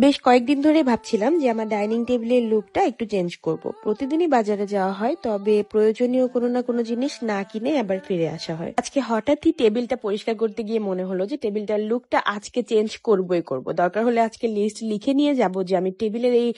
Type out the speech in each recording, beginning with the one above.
বেশ কয়েকদিন ধরে ভাবছিলাম যে আমার ডাইনিং টেবিলের লুকটা একটু চেঞ্জ করব। প্রতিদিনই বাজারে যাওয়া হয়, তবে প্রয়োজনীয় কোনো না কোনো জিনিস না কিনে আবার ফিরে আসা হয়। আজকে হঠাৎই টেবিলটা পরিষ্কার করতে গিয়ে মনে হলো যে টেবিলটার লুকটা আজকে চেঞ্জ করবই করব। দরকার হলে আজকে লিস্ট লিখে নিয়ে যাব যে আমি টেবিলের এই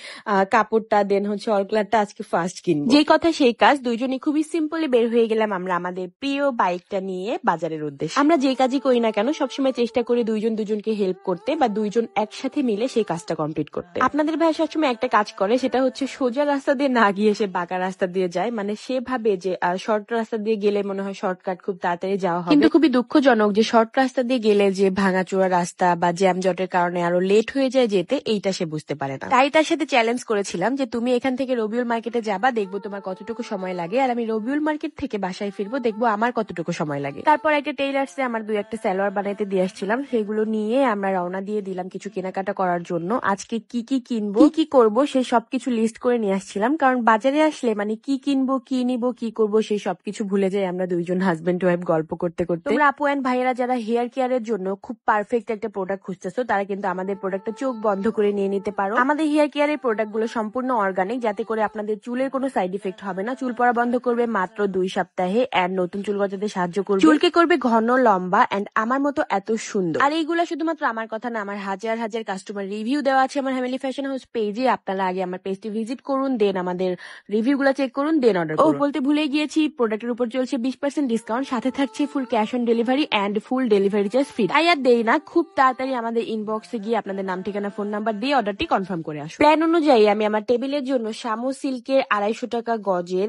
কাপড়টা দেন হচ্ছে অলক্লারটা আজকে ফার্স্ট কিনবো। যেই কথা সেই কাজ, দুইজনই খুবই সিম্পলি বের হয়ে গেলাম আমরা আমাদের প্রিয় বাইকটা নিয়ে বাজারের উদ্দেশ্যে। আমরা যে কাজই করি না কেন সবসময় চেষ্টা করি দুইজন দুজনকে হেল্প করতে বা দুইজন একসাথে মিলে সেই কাজটা কমপ্লিট করতে। আপনাদের ভাই সবসময় একটা কাজ করে, সেটা হচ্ছে সোজা রাস্তা দিয়ে না গিয়ে সে বাঁকা রাস্তা দিয়ে যায়। মানে সে ভাবে যে শর্ট রাস্তা দিয়ে গেলে মনে হয় শর্টকাট খুব তাড়াতাড়ি যাওয়া হবে, কিন্তু খুবই দুঃখজনক যে শর্ট রাস্তা দিয়ে গেলে যে ভাঙাচোরা রাস্তা বা জ্যাম জটের কারণে আরো লেট হয়ে যায় যেতে, এইটা সে বুঝতে পারে না। তাই তার সাথে চ্যালেঞ্জ করেছিলাম যে তুমি এখান থেকে রবিউল মার্কেটে যাবা, দেখবো তোমার কতটুকু সময় লাগে, আর আমি রবিউল মার্কেট থেকে বাসায় ফিরবো, দেখবো আমার কতটুকু সময় লাগে। তারপর একটা টেইলার্সে আমার দুই একটা সালোয়ার বানাইতে দিয়ে আসছিলাম, সেগুলো নিয়ে আমরা রওনা দিয়ে দিলাম কিছু কেনাকাটা করার জন্য। আজকে কি কি কিনবো, কি করবো সেই সবকিছু লিস্ট করে নিয়ে আসছিলাম, কারণ বাজারে আসলে মানে কি কিনবো, কি নিবো, কি করবো সেই সবকিছু ভুলে যাই আমরা দুইজন হাজবেন্ড ওয়াইফ গল্প করতে করতে। তোমরা আপু এন্ড ভাইয়েরা যারা হেয়ার কেয়ারের জন্য খুব পারফেক্ট একটা প্রোডাক্ট খুঁজতেছো, তারা কিন্তু আমাদের প্রোডাক্টটা চোখ বন্ধ করে নিয়ে নিতে পারো। আমাদের হেয়ার কেয়ারের প্রোডাক্ট গুলো সম্পূর্ণ অর্গানিক, যাতে করে আপনাদের চুলের কোনো সাইড ইফেক্ট হবে না। চুল পড়া বন্ধ করবে মাত্র 2 সপ্তাহে, এন্ড নতুন চুল গজাতে সাহায্য করবে, চুলকে করবে ঘন লম্বা এন্ড আমার মতো এত সুন্দর। আর এইগুলা শুধুমাত্র আমার কথা না, আমার হাজার হাজার কাস্টমার রিভিউ দেওয়া আছে আমার হ্যামিলি ফ্যাশন হাউস পেজে। আপনারা আগে আমার পেজটি ভিজিট করুন, দেন আমাদের রিভিউ গুলা চেক করুন, দেন অর্ডার করুন। বলতে ভুলে গিয়েছি, প্রোডাক্টের উপর চলছে 20% ডিসকাউন্ট, সাথে থাকছে full cash on delivery and full delivery charge free. তাই আর দেরি না, খুব তাড়াতাড়ি আমাদের ইনবক্সে গিয়ে আপনাদের নাম ঠিকানা ফোন নাম্বার দিয়ে অর্ডারটি কনফার্ম করে আসুন। প্ল্যান অনুযায়ী আমি আমার টেবিলের জন্য শামু সিল্কের 250 টাকা গজের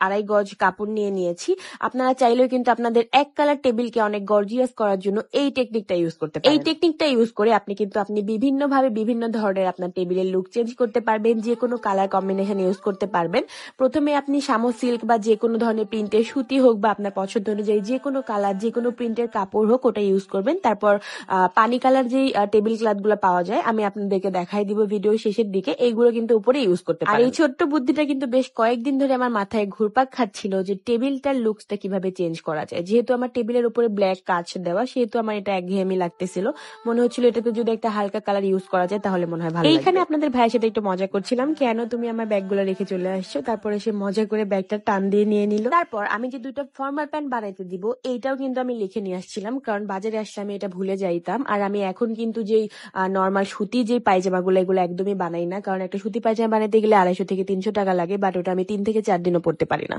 2.5 গজ কাপড় নিয়ে নিয়েছি। আপনারা চাইলেও কিন্তু আপনাদের এক কালার টেবিলকে অনেক গর্জিয়াস করার জন্য এই টেকনিকটা ইউজ করতে পারেন। এই টেকনিকটা ইউজ করে আপনি বিভিন্ন ভাবে বিভিন্ন ধরনের আপনার টেবিলের লুক চেঞ্জ করতে পারবেন, যে কোনো কালার কম্বিনেশন ইউজ করতে পারবেন। প্রথমে আপনি শামু সিল্ক বা যে কোনো ধরনের প্রিন্টের সুতি হোক বা আপনার পছন্দ অনুযায়ী যে কোনো কালার, যে কোনো প্রিন্টের কাপড় হোক, ওটা ইউজ করবেন। তারপর পানি কালার যে টেবিল ক্লথ গুলো পাওয়া যায়, আমি আপনাদেরকে দেখাই দিব ভিডিও শেষের দিকে, এইগুলো কিন্তু উপরে ইউজ করতে পারেন। আর এই ছোট্ট বুদ্ধিটা কিন্তু বেশ কয়েকদিন ধরে আমার মাথায় ঘুরপাক খাচ্ছিল যে টেবিলটার লুকসটা কিভাবে চেঞ্জ করা যায়। যেহেতু আমার টেবিলের উপরে ব্ল্যাক কাচ দেওয়া, সেহেতু আমার এটা একঘেয়েমি লাগতেছিল। মনে হচ্ছিল এটাতে যদি একটা হালকা কালার ইউজ করা যায় তাহলে মনে হয় ভালো। এইখানে আপনাদের ভাইয়ের সাথে একটু মজা করছিলাম, কেন তুমি আমার ব্যাগগুলো রেখে চলে আসছো। তারপরে সে মজা করে ব্যাগটা টান দিয়ে নিয়ে নিল। তারপর আমি যে দুটো ফর্মাল প্যান্ট বানাইতে দিব, এইটাও কিন্তু আমি লিখে নিয়ে আসছিলাম, কারণ বাজারে আসলে আমি এটা ভুলে যাইতাম। আর আমি এখন কিন্তু যেই নর্মাল সুতি যে পায়জামা গুলো, এগুলো একদমই বানাই না, কারণ একটা সুতি পায়জামা বানাইতে গেলে 250 থেকে 300 টাকা লাগে, বাট ওটা আমি 3 থেকে 4 দিনও পরতে পারি না।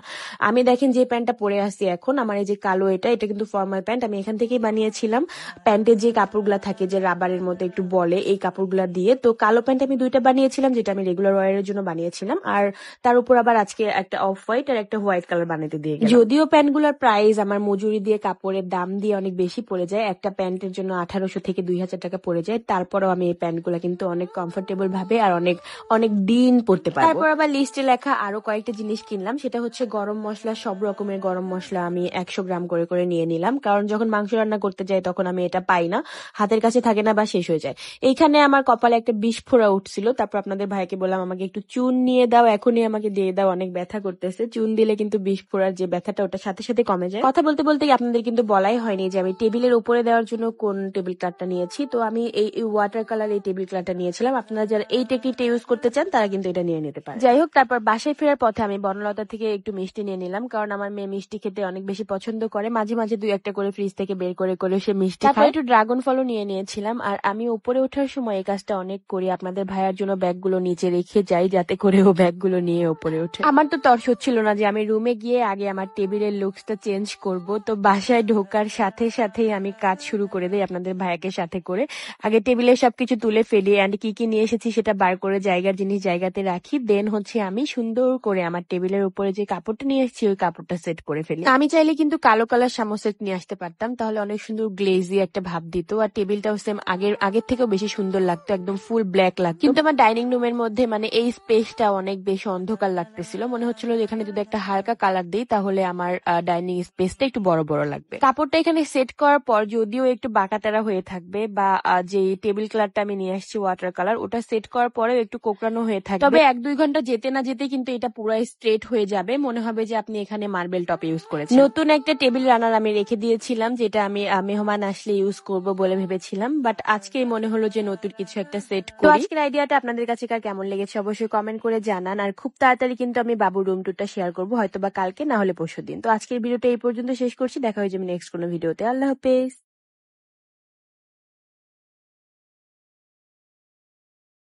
আমি দেখেন যে প্যান্টটা পরে আসছি এখন, আমার এই যে কালো, এটা কিন্তু ফর্মাল প্যান্ট, আমি এখান থেকেই বানিয়েছিলাম। প্যান্টের যে কাপড়গুলা থাকে যে রাবারের মতো একটু বলে, এই কাপড়গুলা দিয়ে। তো কালো প্যান্ট আমি 2টা বানিয়েছিলাম, যেটা আমি রেগুলার ওয়ারের জন্য বানিয়েছিলাম, আর তার উপর আবার আজকে একটা অফ হোয়াইট আর একটা হোয়াইট কালার বানাতে দিয়ে গেলাম। যদিও প্যান্টগুলোর প্রাইস আমার মজুরি দিয়ে কাপড়ের দাম দিয়ে অনেক বেশি পড়ে যায়, একটা প্যান্টের জন্য 1800 থেকে 2000 টাকা পড়ে যায়, তারপরও আমি এই প্যান্টগুলো কিন্তু অনেক কমফোর্টেবল ভাবে আর অনেক অনেক দিন পরতে পারবো। তারপর আবার লিস্টে লেখা আরো কয়েকটা জিনিস কিনলাম, সেটা হচ্ছে গরম মশলা। সব রকমের গরম মশলা আমি 100 গ্রাম করে করে নিয়ে নিলাম, কারণ যখন মাংস রান্না করতে যাই তখন আমি এটা পাই না, হাতের কাছে থাকে না বা শেষ হয়ে যায়। এইখানে আমার কপালে একটা বিষ ফোড়া উঠছিল, তারপর আপনাদের ভাইকে বললাম আমাকে একটু চুন নিয়ে দাও, এখনই আমাকে দিয়ে দাও, অনেক ব্যথা করতেছে। চুন দিলে কিন্তু বিষ ফোড়ার যে ব্যথাটা ওটা সাথে সাথে কমে যায়। কথা বলতে বলতে আপনাদের কিন্তু বলাই হয়নি যে আমি টেবিলের উপরে দেওয়ার জন্য কোন টেবিল ক্লথটা নিয়েছি। তো আমি এই ওয়াটার কালার এই টেবিল ক্লথটা নিয়েছিলাম। আপনারা যারা এই টেকনিকটা ইউজ করতে চান তারা কিন্তু এটা নিয়ে নিতে পারেন। যাই হোক, তারপর বাসায় ফেরার পথে আমি বনলতা থেকে একটু মিষ্টি নিয়ে নিলাম, কারণ আমার মেয়ে মিষ্টি খেতে অনেক বেশি পছন্দ করে। মাঝে মাঝে 2-1টা করে ফ্রিজ থেকে বের করে করে সে মিষ্টি খায়। একটু ড্রাগন ফলও নিয়ে নিয়েছিলাম। আর আমি উপরে ওঠার সময় এই কাজটা অনেক করি, আপনাদের ভাইয়ার জন্য ব্যাগগুলো নিচে রেখে যাই, যাতে করে ও ব্যাগগুলো নিয়ে উপরে ওঠে। আমার তো তর্স হচ্ছিল না যে আমি রুমে গিয়ে আগে আমার টেবিলের লুকসটা চেঞ্জ করব। তো বাসায় ঢোকার সাথে সাথেই আমি কাজ শুরু করে দিই আপনাদের ভাইয়াকে সাথে করে। আগে টেবিলে সবকিছু তুলে ফেলি, এন্ড কি কি নিয়ে এসেছি সেটা বার করে জায়গার জিনিস জায়গাতে রাখি। দেন হচ্ছে আমি সুন্দর করে আমার টেবিলের উপরে যে কাপড়টা নিয়ে এসেছি ওই কাপড়টা সেট করে ফেলি। আমি চাইলে কিন্তু কালো কালার শামু সেট নিয়ে আসতে পারতাম, তাহলে অনেক সুন্দর গ্লেজি একটা ভাব দিত, আর টেবিলটাও সেম আগের থেকেও বেশি সুন্দর লাগতো, একদম ফুল ব্ল্যাক লাগতো। কিন্তু আমার ডাইনিং রুমের মধ্যে মানে এই স্পেসটা অনেক বেশি অন্ধকার লাগতেছিল, মনে হচ্ছিল যে এখানে যদি একটা হালকা কালার দিই তাহলে আমার ডাইনিং স্পেসটা একটু বড় বড় লাগবে। কাপড়টা এখানে সেট করার পর যদিও একটু বাঁকাতেরা হয়ে থাকবে, বা যে টেবিল কালারটা আমি নিয়ে আসছি ওয়াটার কালার, ওটা সেট করার পরেও একটু কোকড়ানো হয়ে থাকবে, তবে 1-2 ঘন্টা যেতে না যেতে কিন্তু এটা পুরো স্ট্রেট হয়ে যাবে, মনে হবে যে আপনি এখানে মার্বেল টপ ইউজ করেছেন। নতুন একটা টেবিল রানার আমি রেখে দিয়েছিলাম, যেটা আমি মেহমান আসলে ইউজ করব বলে ভেবেছিলাম, বাট আজকেই মনে হলো যে নতুন কিছু একটা একটা সেট করি। তো আজকের আইডিয়াটা আপনাদের কাছে কার কেমন লেগেছে অবশ্যই কমেন্ট করে জানান। আর খুব তাড়াতাড়ি কিন্তু আমি বাবুর রুম টুরটা শেয়ার করবো, হয়তো বা কালকে না হলে পরশুদিন। তো আজকের ভিডিওটা এই পর্যন্ত শেষ করছি, দেখা হয়ে যাবে নেক্সট কোনো ভিডিওতে। আল্লাহ হাফেজ।